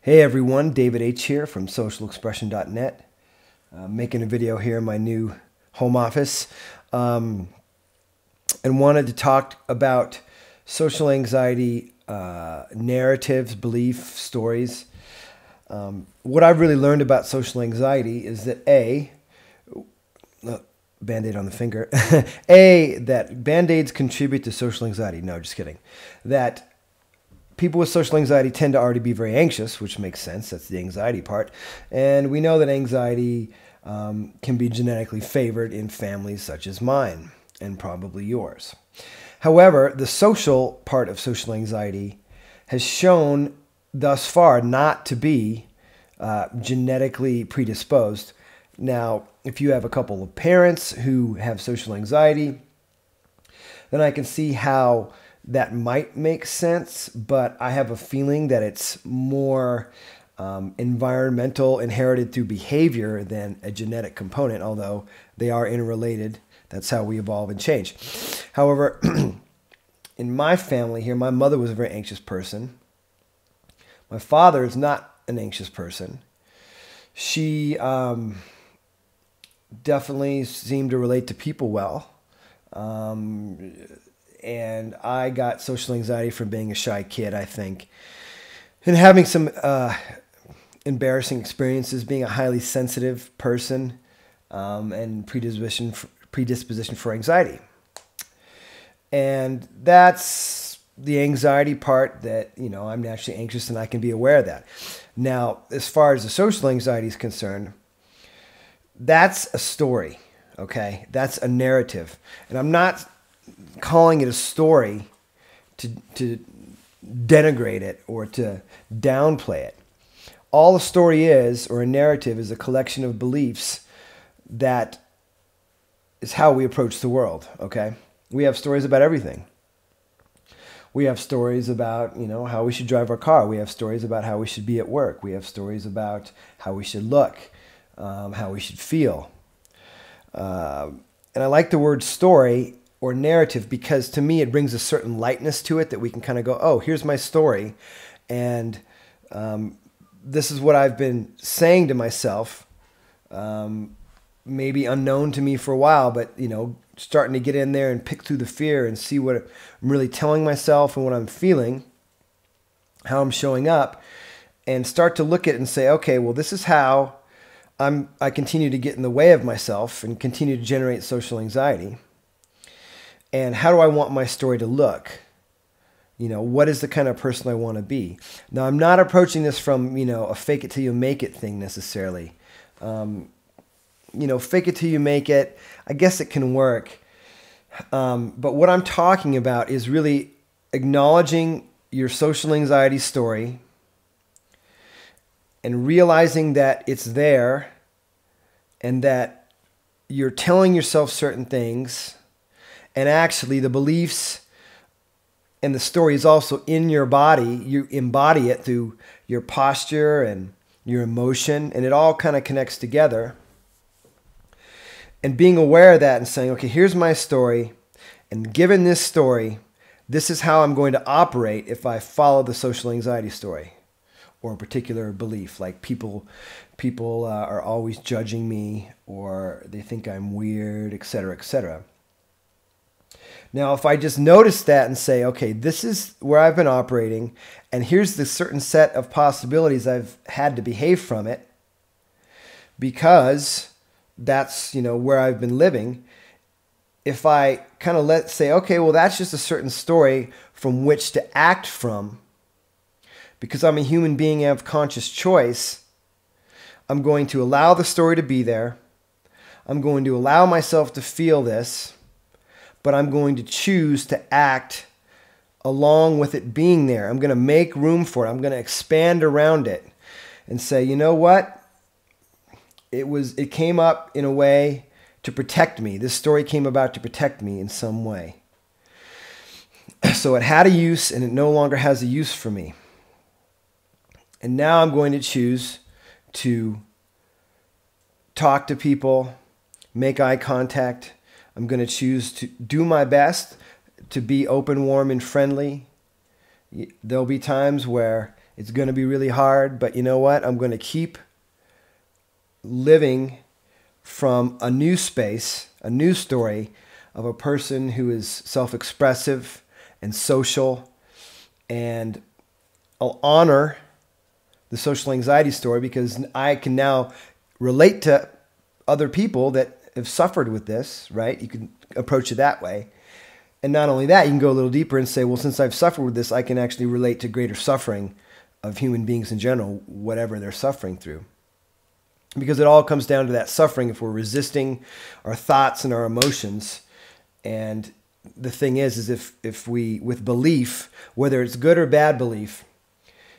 Hey everyone, David H. here from socialexpression.net. Making a video here in my new home office and wanted to talk about social anxiety narratives, belief, stories. What I've really learned about social anxiety is that Band-Aid on the finger, that Band-Aids contribute to social anxiety. No, just kidding. That people with social anxiety tend to already be very anxious, which makes sense. That's the anxiety part. And we know that anxiety can be genetically favored in families such as mine and probably yours. However, the social part of social anxiety has shown thus far not to be genetically predisposed. Now, if you have a couple of parents who have social anxiety, then I can see how that might make sense, but I have a feeling that it's more environmental, inherited through behavior than a genetic component, although they are interrelated. That's how we evolve and change. However, in my family here, my mother was a very anxious person. My father is not an anxious person. She definitely seemed to relate to people well. And I got social anxiety from being a shy kid, I think, and having some embarrassing experiences, being a highly sensitive person, and predisposition for anxiety. And that's the anxiety part that, I'm naturally anxious and I can be aware of that. Now, as far as the social anxiety is concerned, that's a story, okay? That's a narrative. And I'm not calling it a story to denigrate it or to downplay it. All a story is, or a narrative, is a collection of beliefs that is how we approach the world, okay? We have stories about everything. We have stories about, how we should drive our car. We have stories about how we should be at work. We have stories about how we should look, how we should feel. And I like the word story or narrative because to me it brings a certain lightness to it that we can kind of go, oh, here's my story. And this is what I've been saying to myself, maybe unknown to me for a while, but, starting to get in there and pick through the fear and see what I'm really telling myself and what I'm feeling, how I'm showing up, and start to look at it and say, okay, well, this is how I continue to get in the way of myself and continue to generate social anxiety. And how do I want my story to look? What is the kind of person I want to be? Now, I'm not approaching this from, a fake it till you make it thing necessarily. Fake it till you make it, I guess it can work. But what I'm talking about is really acknowledging your social anxiety story and realizing that it's there and that you're telling yourself certain things. And actually, the beliefs and the story is also in your body. You embody it through your posture and your emotion, and it all kind of connects together. And being aware of that and saying, okay, here's my story, and given this story, this is how I'm going to operate if I follow the social anxiety story or a particular belief, like people are always judging me, or they think I'm weird, etc., etc. Now, if I just notice that and say, okay, this is where I've been operating, and here's the certain set of possibilities I've had to behave from it, because that's, where I've been living. If I kind of say, okay, well, that's just a certain story from which to act from, because I'm a human being and have conscious choice, I'm going to allow the story to be there. I'm going to allow myself to feel this, but I'm going to choose to act along with it being there. I'm going to make room for it. I'm going to expand around it and say, you know what? It came up in a way to protect me. This story came about to protect me in some way. So it had a use, and it no longer has a use for me. And now I'm going to choose to talk to people, make eye contact. I'm going to choose to do my best to be open, warm, and friendly. There'll be times where It's going to be really hard, but you know what? I'm going to keep living from a new space, a new story of a person who is self-expressive and social, and I'll honor the social anxiety story because I can now relate to other people that have suffered with this, right? You can approach it that way. And not only that, you can go a little deeper and say, well, since I've suffered with this, I can actually relate to greater suffering of human beings in general, whatever they're suffering through. Because it all comes down to that suffering if we're resisting our thoughts and our emotions. And the thing is if we, with belief, whether it's good or bad belief,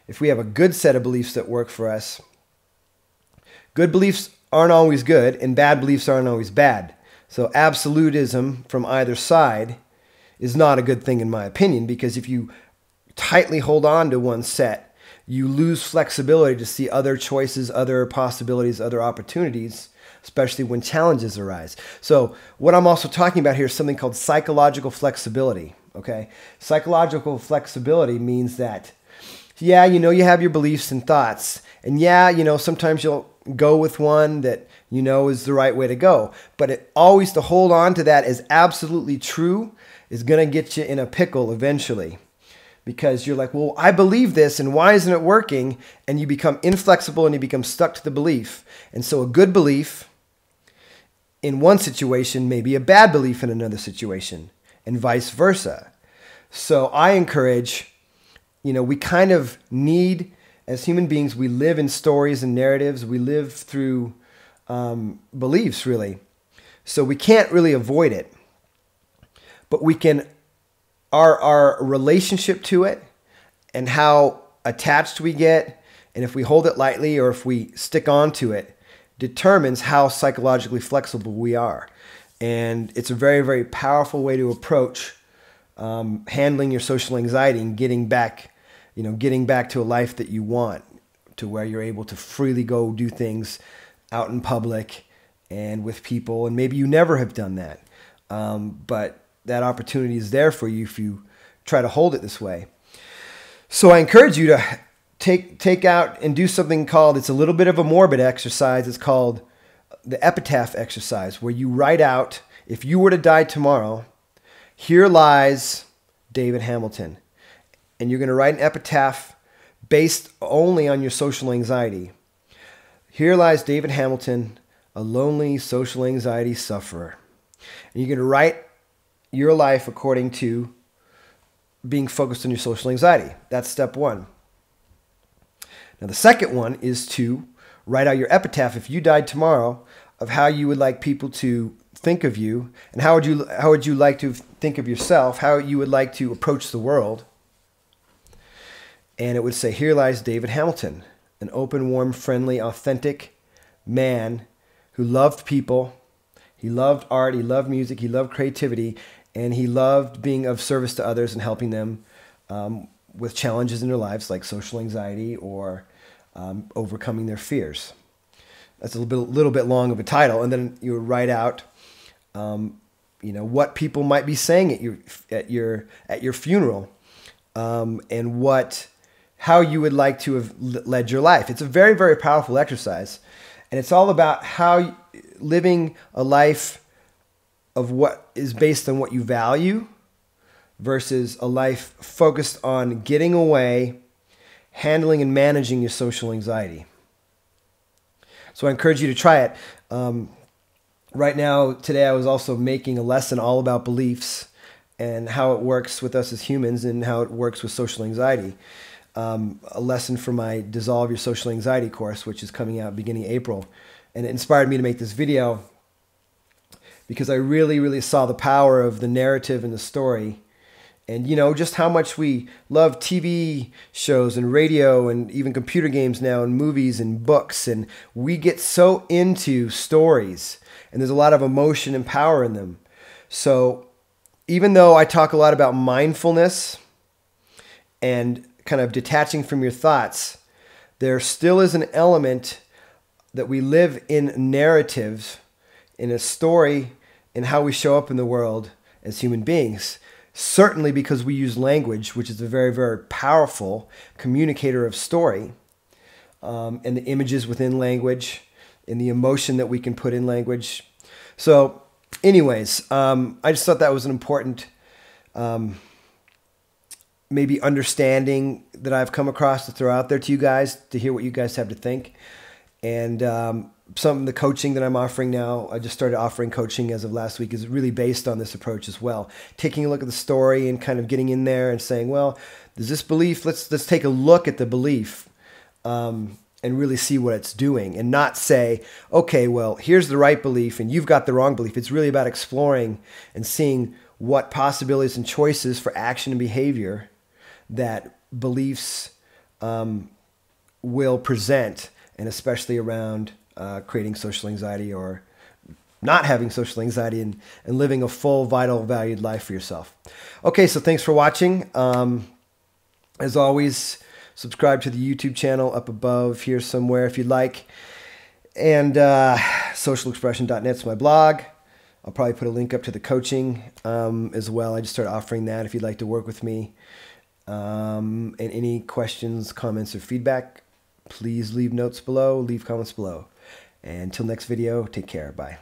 if we have a good set of beliefs that work for us, good beliefs aren't always good and bad beliefs aren't always bad. So absolutism from either side is not a good thing in my opinion, because if you tightly hold on to one set, you lose flexibility to see other choices, other possibilities, other opportunities, especially when challenges arise. So what I'm also talking about here is something called psychological flexibility, okay? Psychological flexibility means that, yeah, you know, you have your beliefs and thoughts, and yeah, you know, sometimes you'll go with one that you know is the right way to go, but always to hold on to that as absolutely true is going to get you in a pickle eventually. Because you're like, well, I believe this, and why isn't it working? And you become inflexible and you become stuck to the belief. And so a good belief in one situation may be a bad belief in another situation, and vice versa. So I encourage, you know, we kind of need, as human beings, we live in stories and narratives. We live through beliefs, really. So we can't really avoid it. But we can, our relationship to it and how attached we get, and if we hold it lightly or if we stick on to it, determines how psychologically flexible we are. And it's a very, very powerful way to approach handling your social anxiety and getting back to a life that you want, to where you're able to freely go do things out in public and with people. And maybe you never have done that, but that opportunity is there for you if you try to hold it this way. So I encourage you to take out and do something called, it's a little bit of a morbid exercise. It's called the epitaph exercise, where you write out, if you were to die tomorrow, here lies David Hamilton. And you're going to write an epitaph based only on your social anxiety. Here lies David Hamilton, a lonely social anxiety sufferer. And you're going to write your life according to being focused on your social anxiety. That's step one. Now, the second one is to write out your epitaph, if you died tomorrow, of how you would like people to think of you, and how would you like to think of yourself, how you would like to approach the world. And it would say, here lies David Hamilton, an open, warm, friendly, authentic man who loved people. He loved art, he loved music, he loved creativity, and he loved being of service to others and helping them with challenges in their lives like social anxiety or overcoming their fears. That's a little bit long of a title. And then you would write out, what people might be saying at your funeral, and how you would like to have led your life. It's a very, very powerful exercise, and it's all about how living a life of what is based on what you value versus a life focused on getting away, handling and managing your social anxiety. So I encourage you to try it. Right now, today, I was also making a lesson all about beliefs and how it works with us as humans and how it works with social anxiety. A lesson from my Dissolve Your Social Anxiety course, which is coming out beginning April. And it inspired me to make this video because I really, really saw the power of the narrative and the story. And, just how much we love TV shows and radio and even computer games now and movies and books. And we get so into stories, and there's a lot of emotion and power in them. So even though I talk a lot about mindfulness and kind of detaching from your thoughts, there still is an element that we live in narratives, in a story, in how we show up in the world as human beings. certainly because we use language, which is a very, very powerful communicator of story, and the images within language, and the emotion that we can put in language. So anyways, I just thought that was an important maybe understanding that I've come across to throw out there to you guys, to hear what you guys have to think. And some of the coaching that I'm offering now, I just started offering coaching as of last week, is really based on this approach as well. Taking a look at the story and kind of getting in there and saying, well, there's this belief, let's take a look at the belief and really see what it's doing, and not say, okay, well, here's the right belief and you've got the wrong belief. It's really about exploring and seeing what possibilities and choices for action and behavior that beliefs will present, and especially around creating social anxiety or not having social anxiety, and living a full, vital, valued life for yourself. Okay, so thanks for watching. As always, subscribe to the YouTube channel up above here somewhere if you'd like. And socialexpression.net is my blog. I'll probably put a link up to the coaching as well. I just started offering that if you'd like to work with me. And any questions, comments, or feedback, please leave notes below, leave comments below. And until next video, take care. Bye.